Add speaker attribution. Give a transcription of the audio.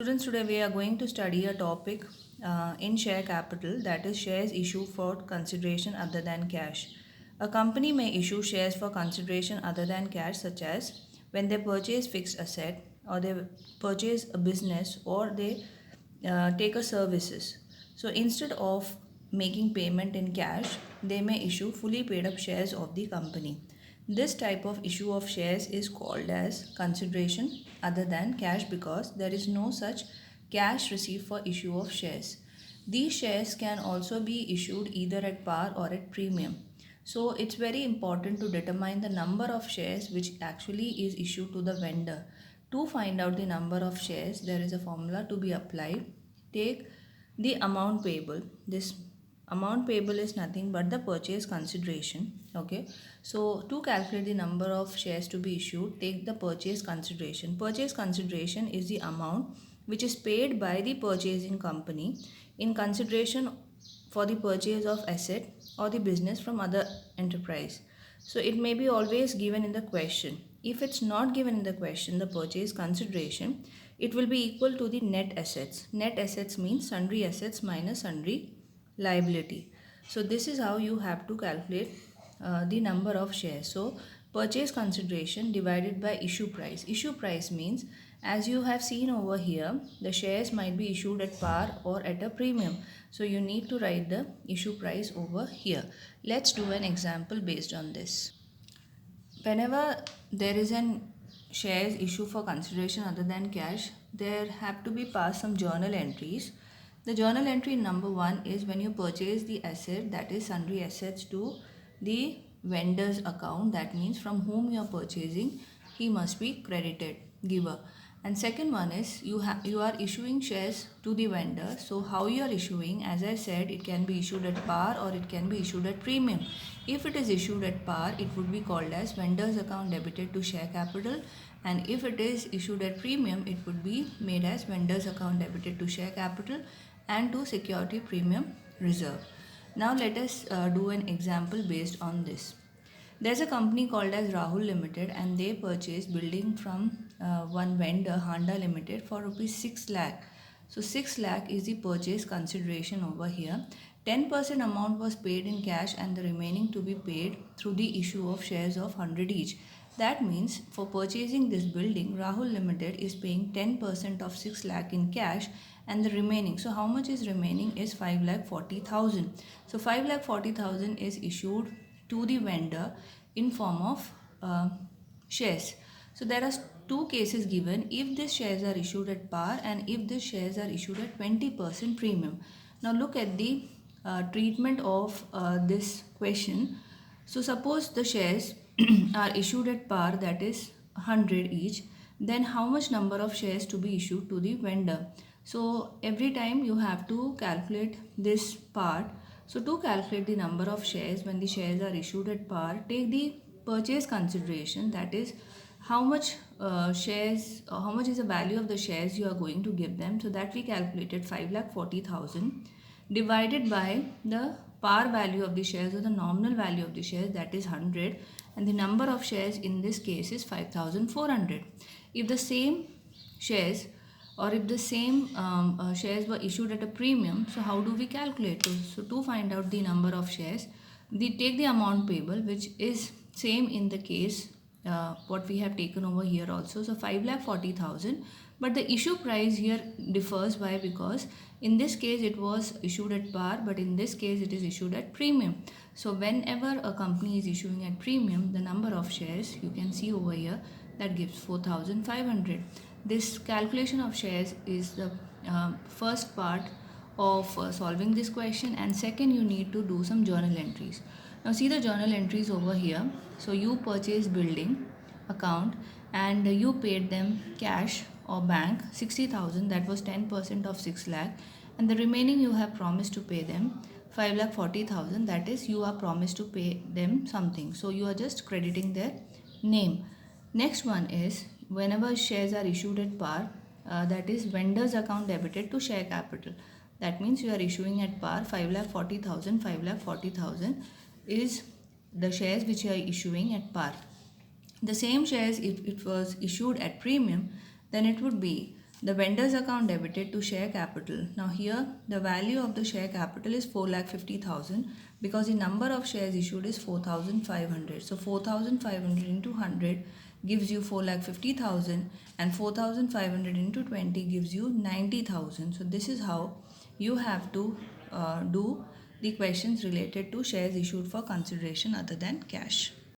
Speaker 1: Students, today we are going to study a topic in share capital, that is shares issued for consideration other than cash. A company may issue shares for consideration other than cash, such as when they purchase fixed asset, or they purchase a business, or they take a services. So instead of making payment in cash, they may issue fully paid up shares of the company. This type of issue of shares is called as consideration other than cash because there is no such cash received for issue of shares. These shares can also be issued either at par or at premium. So it's very important to determine the number of shares which actually is issued to the vendor. To find out the number of shares, there is a formula to be applied. Take the amount payable. This amount payable is nothing but the purchase consideration. Okay, so to calculate the number of shares to be issued, take the purchase consideration. Purchase consideration is the amount which is paid by the purchasing company in consideration for the purchase of asset or the business from other enterprise. So it may be always given in the question. If it's not given in the question, the purchase consideration, it will be equal to the net assets. Net assets means sundry assets minus sundry liability. So this is how you have to calculate the number of shares. So purchase consideration divided by issue price. Issue price means, as you have seen over here, the shares might be issued at par or at a premium. So you need to write the issue price over here. Let's do an example based on this. Whenever there is an shares issue for consideration other than cash, there have to be passed some journal entries. The journal entry number 1 is when you purchase the asset, that is sundry assets, to the vendor's account. That means from whom you are purchasing, he must be credited, giver. And second one is you are issuing shares to the vendor. So how you are issuing, as I said, it can be issued at par or it can be issued at premium. If it is issued at par, it would be called as vendor's account debited to share capital, and if it is issued at premium, it would be made as vendor's account debited to share capital and to security premium reserve. Now let us do an example based on this. There's a company called as Rahul Limited, and they purchased building from one vendor, Honda Limited, for rupees 6 lakh. So 6 lakh is the purchase consideration over here. 10% amount was paid in cash and the remaining to be paid through the issue of shares of 100 each. That means for purchasing this building, Rahul Limited is paying 10% of 6 lakh in cash and the remaining. So how much is remaining is 5 lakh 40,000. So 5 lakh 40,000 is issued to the vendor in form of shares. So there are two cases given: if these shares are issued at par and if these shares are issued at 20% premium. Now look at the treatment of this question. So suppose the shares are issued at par, that is 100 each, then how much number of shares to be issued to the vendor? So every time you have to calculate this part. So to calculate the number of shares when the shares are issued at par, take the purchase consideration, that is how much shares, how much is the value of the shares you are going to give them. So that we calculated 5,40,000 divided by the par value of the shares or the nominal value of the shares, that is 100, and the number of shares in this case is 5,400. If the same shares or if the same shares were issued at a premium, so how do we calculate? So to find out the number of shares, we take the amount payable, which is same in the case what we have taken over here also. So 5,40,000, but the issue price here differs. Why? Because in this case it was issued at par, but in this case it is issued at premium. So whenever a company is issuing at premium, the number of shares you can see over here, that gives 4,500. This calculation of shares is the first part of solving this question, and second you need to do some journal entries. Now see the journal entries over here. So you purchased building account and you paid them cash or bank 60,000, that was 10% of 6 lakh, and the remaining you have promised to pay them 5 lakh 40,000, that is you are promised to pay them something, so you are just crediting their name. Next one is whenever shares are issued at par, that is vendor's account debited to share capital. That means you are issuing at par 5,40,000. 5,40,000 is the shares which you are issuing at par. The same shares, if it was issued at premium, then it would be The vendor's account debited to share capital. Now here the value of the share capital is 4,50,000 because the number of shares issued is 4,500. So 4,500 into 100 gives you 4,50,000 and 4,500 into 20 gives you 90,000. So this is how you have to do the questions related to shares issued for consideration other than cash.